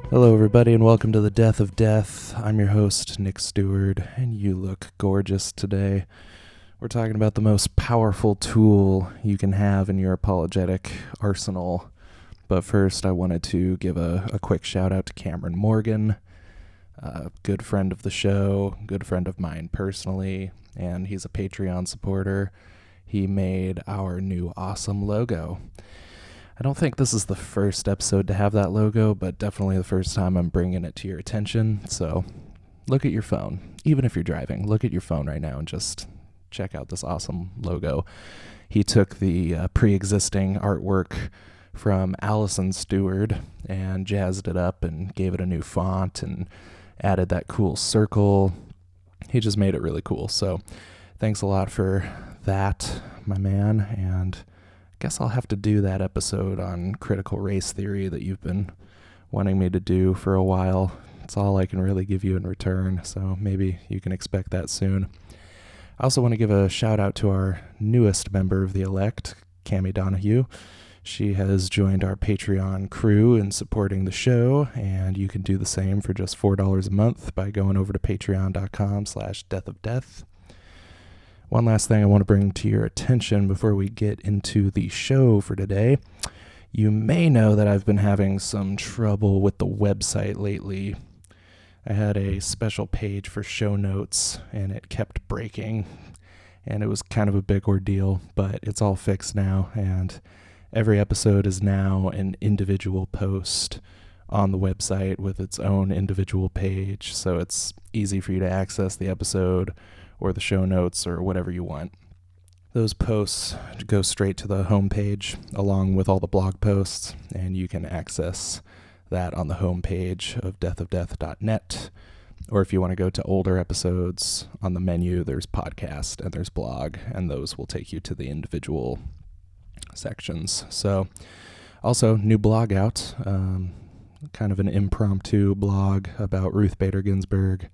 Hello, everybody, and welcome to the Death of Death. I'm your host, Nick Stewart, and you look gorgeous today. We're talking about the most powerful tool you can have in your apologetic arsenal. But first, I wanted to give a quick shout out to Cameron Morgan, a good friend of the show, good friend of mine personally, and he's a Patreon supporter. He made our new awesome logo. I don't think this is the first episode to have that logo, but definitely the first time I'm bringing it to your attention. So look at your phone. Even if you're driving, look at your phone right now and just check out this awesome logo. He took the pre-existing artwork from Allison Stewart and jazzed it up and gave it a new font and added that cool circle. He just made it really cool. So thanks a lot for that, my man, and guess I'll have to do that episode on critical race theory that you've been wanting me to do for a while. It's all I can really give you in return, so maybe you can expect that soon. I also want to give a shout out to our newest member of the elect, Cammie Donahue. She has joined our Patreon crew in supporting the show, and you can do the same for just $4 a month by going over to patreon.com/deathofdeath. One last thing I want to bring to your attention before we get into the show for today. You may know that I've been having some trouble with the website lately. I had a special page for show notes, and it kept breaking, and it was kind of a big ordeal, but it's all fixed now, and every episode is now an individual post on the website with its own individual page, so it's easy for you to access the episode or the show notes or whatever you want. Those posts go straight to the homepage along with all the blog posts, and you can access that on the homepage of deathofdeath.net. Or if you want to go to older episodes, on the menu there's podcast and there's blog, and those will take you to the individual sections. So also new blog out, kind of an impromptu blog about Ruth Bader Ginsburg.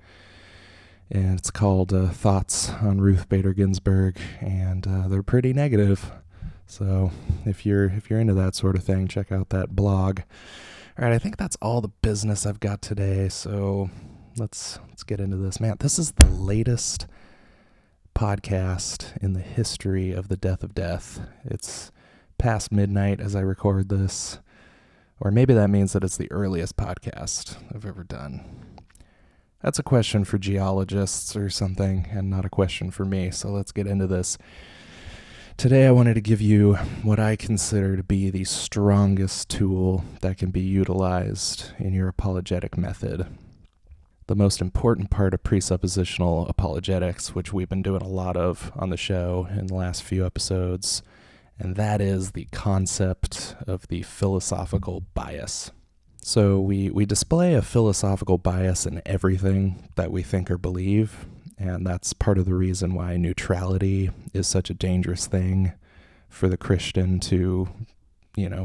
And it's called Thoughts on Ruth Bader Ginsburg, and they're pretty negative. So if you're into that sort of thing, check out that blog. All right, I think that's all the business I've got today. So let's get into this. Man, this is the latest podcast in the history of the Death of Death. It's past midnight as I record this, or maybe that means that it's the earliest podcast I've ever done. That's a question for geologists or something, and not a question for me, so let's get into this. Today I wanted to give you what I consider to be the strongest tool that can be utilized in your apologetic method. The most important part of presuppositional apologetics, which we've been doing a lot of on the show in the last few episodes, and that is the concept of the philosophical bias. So we display a philosophical bias in everything that we think or believe, and that's part of the reason why neutrality is such a dangerous thing for the Christian to,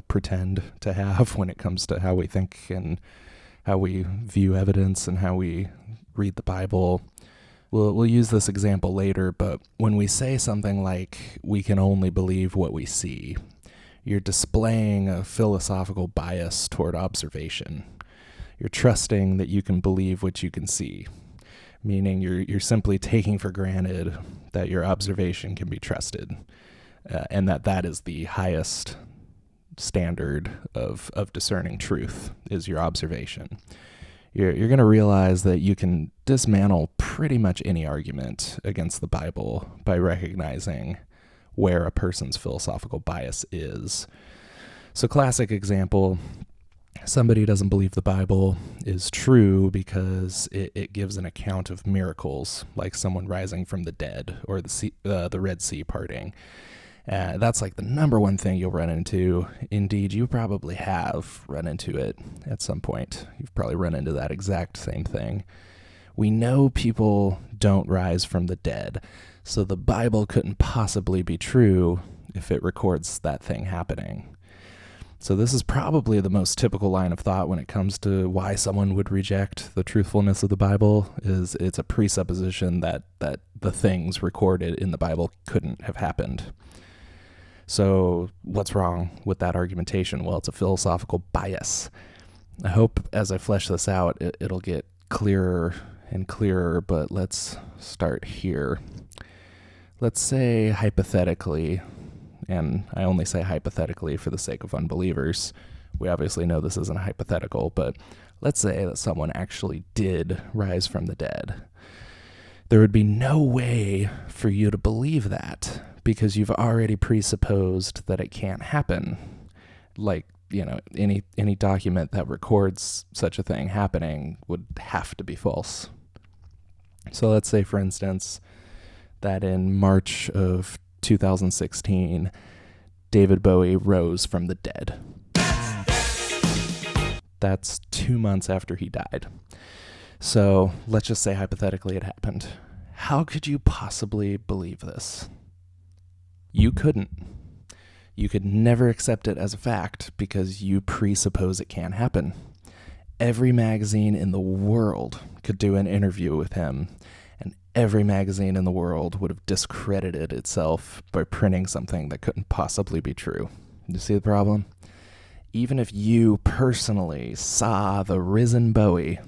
pretend to have when it comes to how we think and how we view evidence and how we read the Bible. We'll use this example later, but when we say something like, we can only believe what we see, you're displaying a philosophical bias toward observation. You're trusting that you can believe what you can see, meaning you're simply taking for granted that your observation can be trusted, and that is the highest standard of discerning truth, is your observation. You're going to realize that you can dismantle pretty much any argument against the Bible by recognizing where a person's philosophical bias is. So classic example, somebody doesn't believe the Bible is true because it gives an account of miracles, like someone rising from the dead or the Red Sea parting. That's like the number one thing you'll run into. Indeed, you probably have run into it at some point. You've probably run into that exact same thing. We know people don't rise from the dead, so the Bible couldn't possibly be true if it records that thing happening. So this is probably the most typical line of thought when it comes to why someone would reject the truthfulness of the Bible, is it's a presupposition that the things recorded in the Bible couldn't have happened. So what's wrong with that argumentation? Well, it's a philosophical bias. I hope as I flesh this out, it'll get clearer and clearer, but let's start here. Let's say hypothetically, and I only say hypothetically for the sake of unbelievers. We obviously know this isn't hypothetical, but let's say that someone actually did rise from the dead. There would be no way for you to believe that because you've already presupposed that it can't happen. Like, any document that records such a thing happening would have to be false. So let's say, for instance, that in March of 2016, David Bowie rose from the dead. That's 2 months after he died. So let's just say hypothetically it happened. How could you possibly believe this? You couldn't. You could never accept it as a fact because you presuppose it can't happen. Every magazine in the world could do an interview with him, and every magazine in the world would have discredited itself by printing something that couldn't possibly be true. You see the problem? Even if you personally saw the risen Bowie,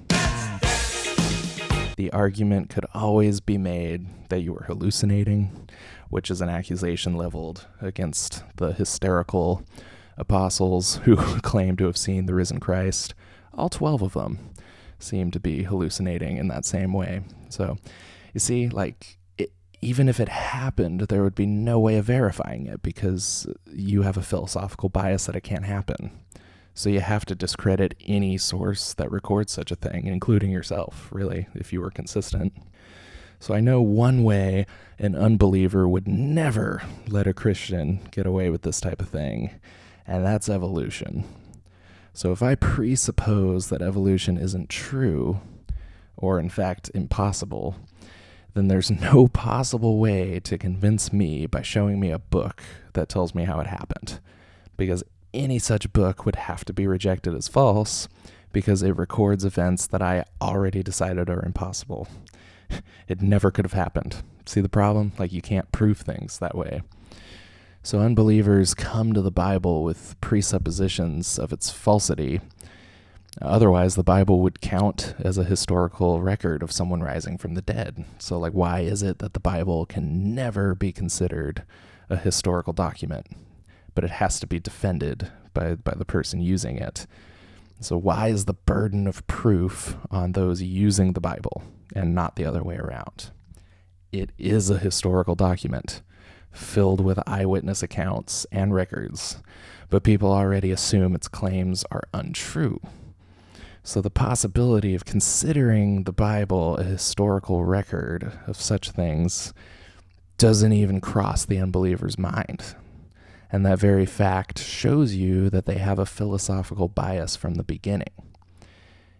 the argument could always be made that you were hallucinating, which is an accusation leveled against the hysterical apostles who claim to have seen the risen Christ. All 12 of them seem to be hallucinating in that same way. So, you see, even if it happened, there would be no way of verifying it because you have a philosophical bias that it can't happen. So you have to discredit any source that records such a thing, including yourself, really, if you were consistent. So I know one way an unbeliever would never let a Christian get away with this type of thing, and that's evolution. So if I presuppose that evolution isn't true, or in fact impossible, then there's no possible way to convince me by showing me a book that tells me how it happened. Because any such book would have to be rejected as false because it records events that I already decided are impossible. It never could have happened. See the problem? You can't prove things that way. So unbelievers come to the Bible with presuppositions of its falsity. Otherwise, the Bible would count as a historical record of someone rising from the dead. So, why is it that the Bible can never be considered a historical document, but it has to be defended by the person using it? So why is the burden of proof on those using the Bible and not the other way around? It is a historical document filled with eyewitness accounts and records, but people already assume its claims are untrue. So the possibility of considering the Bible a historical record of such things doesn't even cross the unbeliever's mind. And that very fact shows you that they have a philosophical bias from the beginning.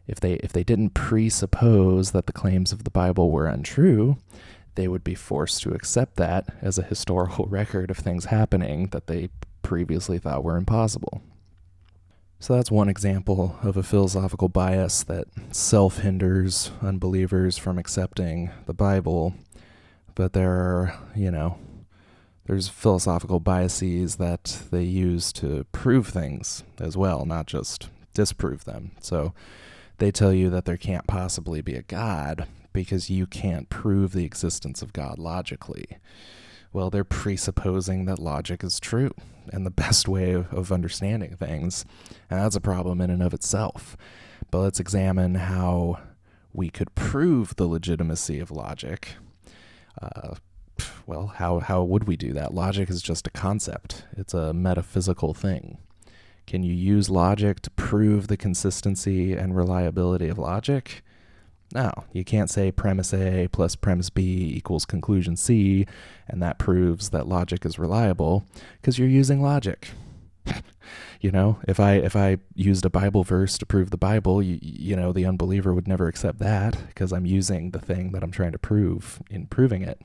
If they didn't presuppose that the claims of the Bible were untrue, they would be forced to accept that as a historical record of things happening that they previously thought were impossible. So that's one example of a philosophical bias that self-hinders unbelievers from accepting the Bible. But there are, there's philosophical biases that they use to prove things as well, not just disprove them. So they tell you that there can't possibly be a God because you can't prove the existence of God logically. Well, they're presupposing that logic is true and the best way of understanding things, and that's a problem in and of itself. But let's examine how we could prove the legitimacy of logic. Well, how would we do that? Logic is just a concept. It's a metaphysical thing. Can you use logic to prove the consistency and reliability of logic? No, you can't say premise A plus premise B equals conclusion C, and that proves that logic is reliable, because you're using logic. If I used a Bible verse to prove the Bible, the unbeliever would never accept that, because I'm using the thing that I'm trying to prove in proving it.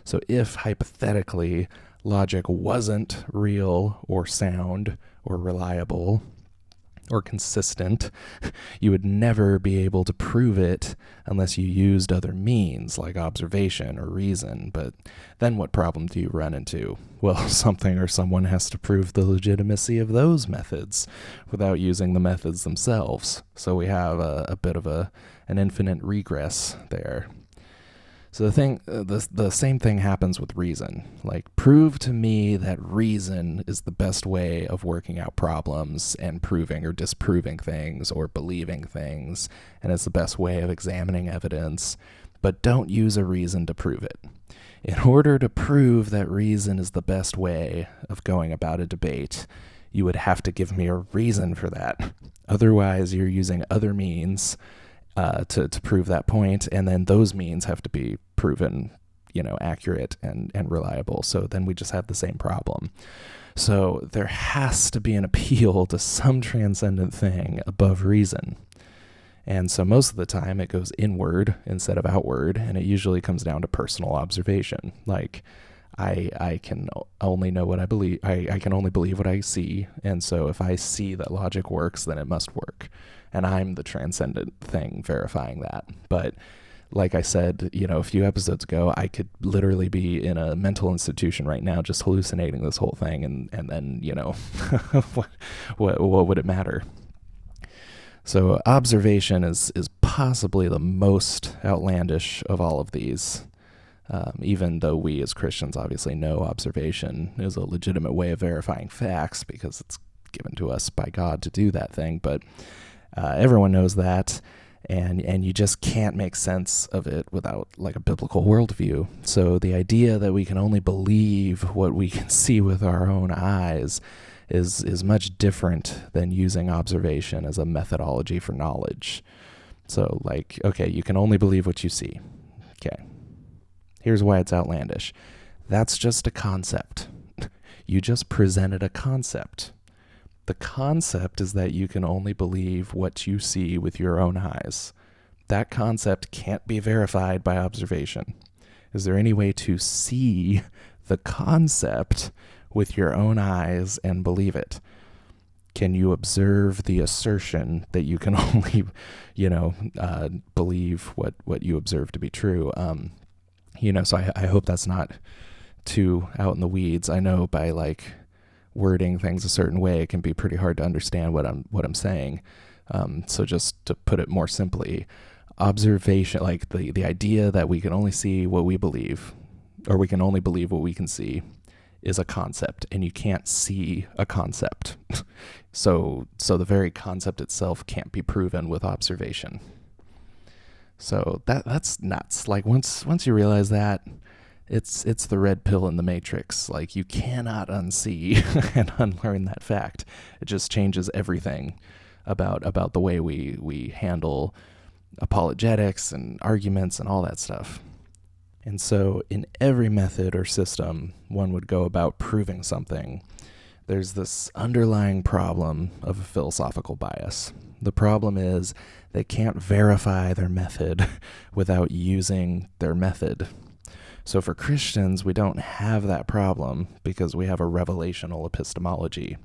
So if, hypothetically, logic wasn't real or sound or reliable, or consistent, you would never be able to prove it unless you used other means like observation or reason. But then what problem do you run into? Well, something or someone has to prove the legitimacy of those methods without using the methods themselves. So we have a bit of an infinite regress there. So the same thing happens with reason. Like, prove to me that reason is the best way of working out problems and proving or disproving things or believing things, and it's the best way of examining evidence, but don't use a reason to prove it. In order to prove that reason is the best way of going about a debate, you would have to give me a reason for that. Otherwise, you're using other means to prove that point, and then those means have to be proven, accurate and reliable. So then we just have the same problem. So there has to be an appeal to some transcendent thing above reason. And so most of the time it goes inward instead of outward, and it usually comes down to personal observation. Like, I can only know what I believe. I can only believe what I see. And so if I see that logic works, then it must work. And I'm the transcendent thing verifying that. But like I said, a few episodes ago, I could literally be in a mental institution right now just hallucinating this whole thing. And then, what would it matter? So observation is possibly the most outlandish of all of these. Even though we as Christians obviously know observation is a legitimate way of verifying facts because it's given to us by God to do that thing, but everyone knows that, and you just can't make sense of it without like a biblical worldview. So the idea that we can only believe what we can see with our own eyes is much different than using observation as a methodology for knowledge. So okay, you can only believe what you see. Okay. Here's why it's outlandish. That's just a concept. You just presented a concept. The concept is that you can only believe what you see with your own eyes. That concept can't be verified by observation. Is there any way to see the concept with your own eyes and believe it? Can you observe the assertion that you can only, believe what you observe to be true? So I hope that's not too out in the weeds. I know by wording things a certain way, it can be pretty hard to understand what I'm saying. So just to put it more simply, observation, the idea that we can only see what we believe, or we can only believe what we can see, is a concept, and you can't see a concept. So the very concept itself can't be proven with observation. So that's nuts. Once you realize that, it's the red pill in the matrix. You cannot unsee and unlearn that fact. It just changes everything about the way we handle apologetics and arguments and all that stuff. And so in every method or system one would go about proving something, there's this underlying problem of a philosophical bias. The problem is they can't verify their method without using their method. So for Christians, we don't have that problem because we have a revelational epistemology,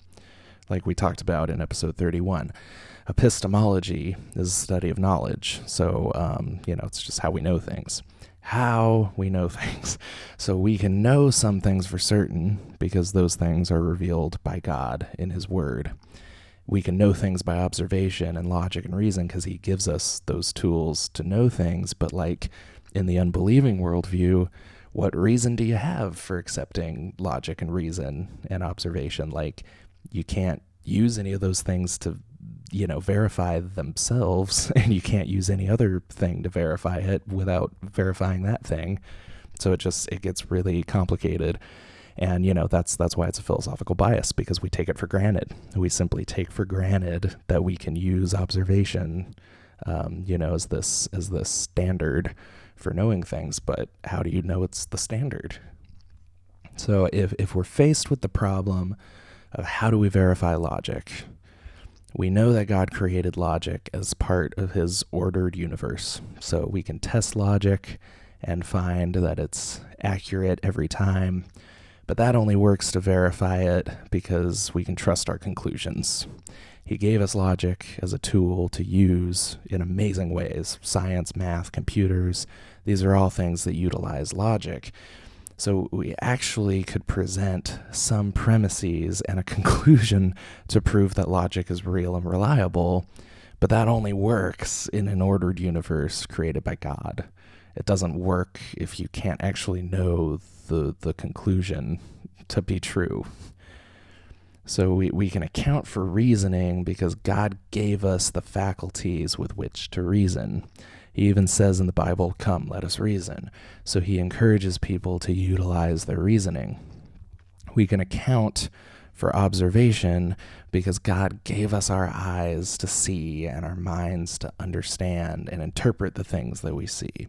like we talked about in episode 31. Epistemology is a study of knowledge. So, it's just how we know things. How we know things. So we can know some things for certain because those things are revealed by God in His Word. We can know things by observation and logic and reason because He gives us those tools to know things. But in the unbelieving worldview, what reason do you have for accepting logic and reason and observation? You can't use any of those things to, verify themselves, and you can't use any other thing to verify it without verifying that thing. So it gets really complicated. And, that's why it's a philosophical bias, because we take it for granted. We simply take for granted that we can use observation, as this standard for knowing things. But how do you know it's the standard? So if we're faced with the problem of how do we verify logic, we know that God created logic as part of His ordered universe. So we can test logic and find that it's accurate every time. But that only works to verify it because we can trust our conclusions. He gave us logic as a tool to use in amazing ways. Science, math, computers, these are all things that utilize logic. So we actually could present some premises and a conclusion to prove that logic is real and reliable, but that only works in an ordered universe created by God. It doesn't work if you can't actually know the conclusion to be true. So we can account for reasoning because God gave us the faculties with which to reason. He even says in the Bible, "Come, let us reason." So he encourages people to utilize their reasoning. We can account for observation because God gave us our eyes to see and our minds to understand and interpret the things that we see.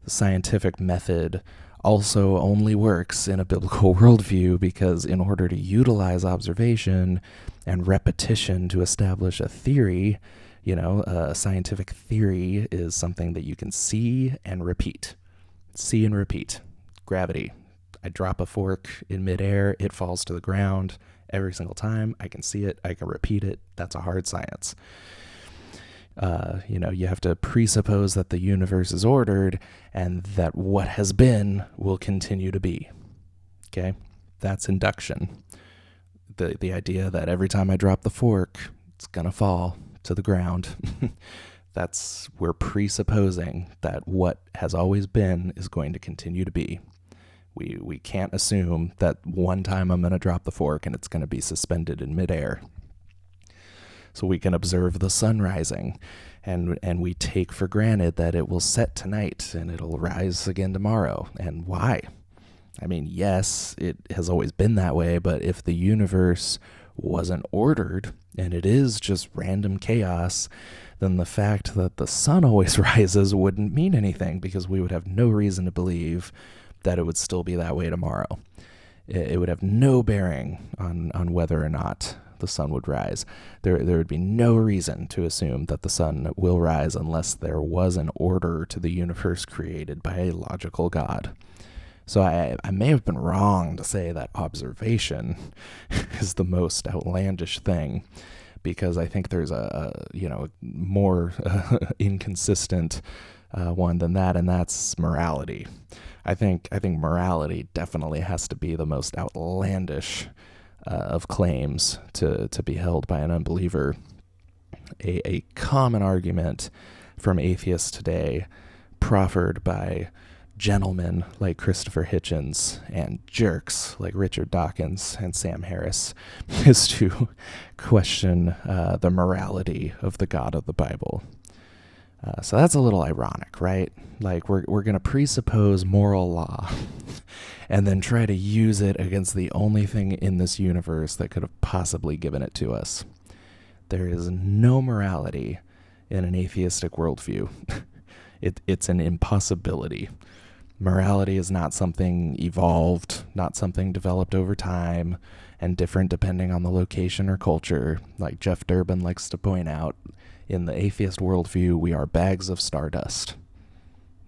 The scientific method also only works in a biblical worldview because in order to utilize observation and repetition to establish a theory, a scientific theory is something that you can see and repeat. See and repeat. Gravity. I drop a fork in midair, it falls to the ground every single time. I can see it, I can repeat it. That's a hard science. You have to presuppose that the universe is ordered and that what has been will continue to be. Okay? That's induction. The idea that every time I drop the fork, it's going to fall to the ground. We're presupposing that what has always been is going to continue to be. We can't assume that one time I'm going to drop the fork and it's going to be suspended in midair. So we can observe the sun rising, and we take for granted that it will set tonight and it'll rise again tomorrow. And why? I mean, yes, it has always been that way, but if the universe wasn't ordered and it is just random chaos, then the fact that the sun always rises wouldn't mean anything because we would have no reason to believe that it would still be that way tomorrow. It would have no bearing on whether or not the sun would rise. There would be no reason to assume that the sun will rise unless there was an order to the universe created by a logical God. So I may have been wrong to say that observation is the most outlandish thing, because I think there's a more inconsistent one than that, and that's morality. I think morality definitely has to be the most outlandish of claims to be held by an unbeliever. A common argument from atheists today, proffered by gentlemen like Christopher Hitchens and jerks like Richard Dawkins and Sam Harris, is to question the morality of the God of the Bible. So that's a little ironic, right? Like we're going to presuppose moral law and then try to use it against the only thing in this universe that could have possibly given it to us. There is no morality in an atheistic worldview. It's an impossibility. Morality is not something evolved, not something developed over time and different depending on the location or culture. Like Jeff Durbin likes to point out, in the atheist worldview, we are bags of stardust.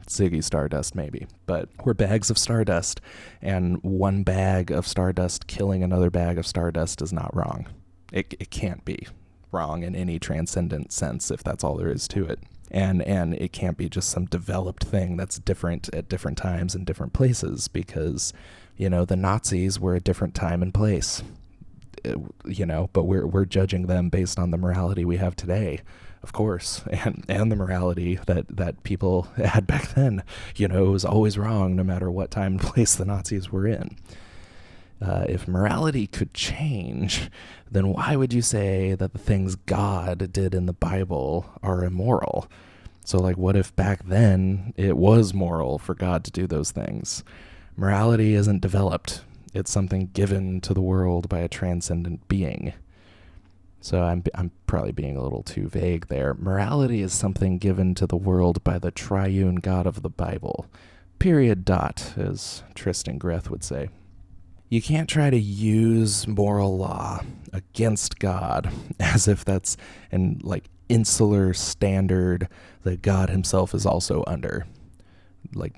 Ziggy Stardust, maybe. But we're bags of stardust, and one bag of stardust killing another bag of stardust is not wrong. It can't be wrong in any transcendent sense if that's all there is to it. And it can't be just some developed thing that's different at different times and different places because, the Nazis were a different time and place. But we're judging them based on the morality we have today, of course, and the morality that people had back then. It was always wrong no matter what time and place the Nazis were in. If morality could change, then why would you say that the things God did in the Bible are immoral? So, what if back then it was moral for God to do those things? Morality isn't developed. It's something given to the world by a transcendent being. So I'm probably being a little too vague there. Morality is something given to the world by the triune God of the Bible. Period. As Tristan Greth would say. You can't try to use moral law against God as if that's an insular standard that God himself is also under.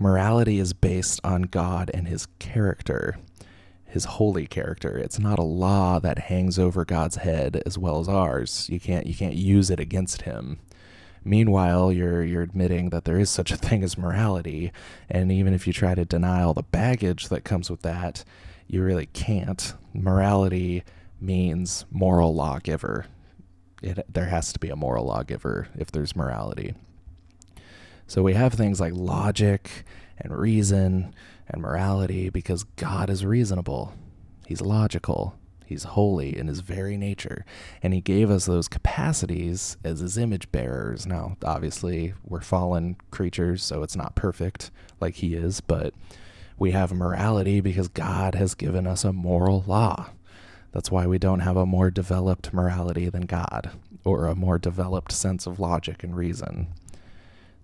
Morality is based on God and his character, his holy character. It's not a law that hangs over God's head as well as ours. You can't use it against him. Meanwhile, you're admitting that there is such a thing as morality, and even if you try to deny all the baggage that comes with that, you really can't. Morality means moral lawgiver. There has to be a moral lawgiver if there's morality. So we have things like logic and reason and morality because God is reasonable. He's logical. He's holy in his very nature. And he gave us those capacities as his image bearers. Now, obviously, we're fallen creatures, so it's not perfect like he is, but we have morality because God has given us a moral law. That's why we don't have a more developed morality than God, or a more developed sense of logic and reason.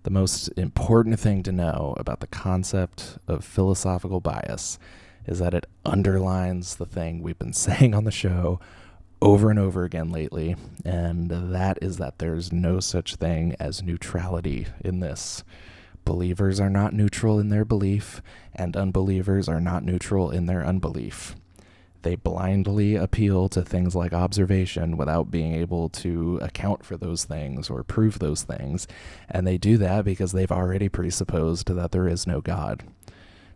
The most important thing to know about the concept of philosophical bias is that it underlines the thing we've been saying on the show over and over again lately, and that is that there's no such thing as neutrality in this. Believers are not neutral in their belief, and unbelievers are not neutral in their unbelief. They blindly appeal to things like observation without being able to account for those things or prove those things, and they do that because they've already presupposed that there is no God.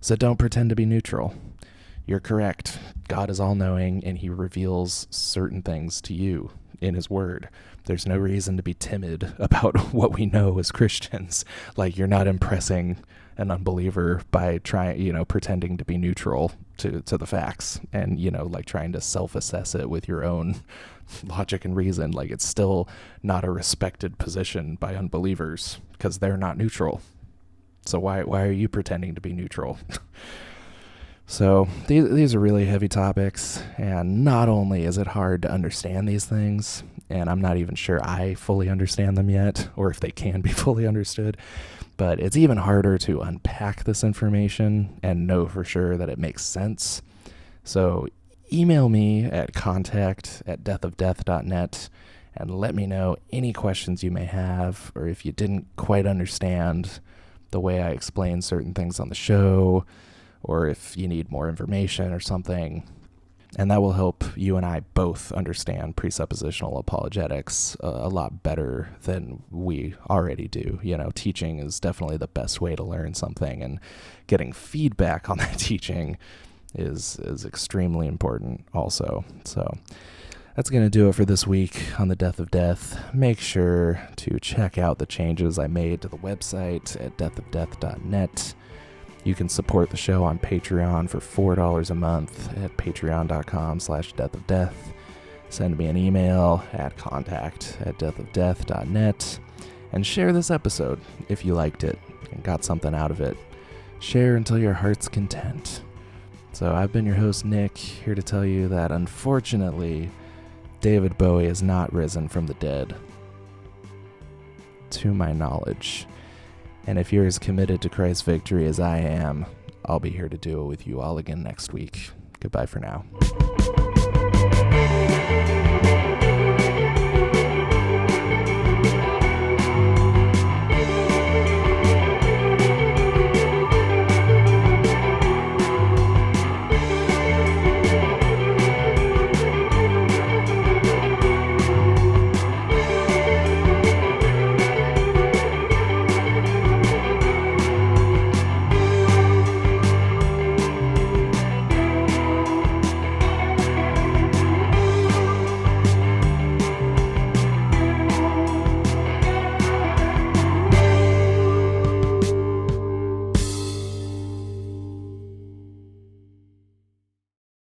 So don't pretend to be neutral. You're correct. God is all-knowing, and he reveals certain things to you in his word. There's no reason to be timid about what we know as Christians. Like, you're not impressing an unbeliever by pretending to be neutral to the facts and, like trying to self-assess it with your own logic and reason. Like, it's still not a respected position by unbelievers because they're not neutral. So why are you pretending to be neutral? So these are really heavy topics, and not only is it hard to understand these things, and I'm not even sure I fully understand them yet, or if they can be fully understood, but it's even harder to unpack this information and know for sure that it makes sense. So email me at contact@deathofdeath.net and let me know any questions you may have, or if you didn't quite understand the way I explain certain things on the show, or if you need more information or something. And that will help you and I both understand presuppositional apologetics a lot better than we already do. Teaching is definitely the best way to learn something, and getting feedback on that teaching is extremely important also. So that's going to do it for this week on the Death of Death. Make sure to check out the changes I made to the website at deathofdeath.net. You can support the show on Patreon for $4 a month at patreon.com/deathofdeath. Send me an email at contact@deathofdeath.net and share this episode if you liked it and got something out of it. Share until your heart's content. So I've been your host, Nick, here to tell you that unfortunately, David Bowie has not risen from the dead, to my knowledge. And if you're as committed to Christ's victory as I am, I'll be here to do it with you all again next week. Goodbye for now.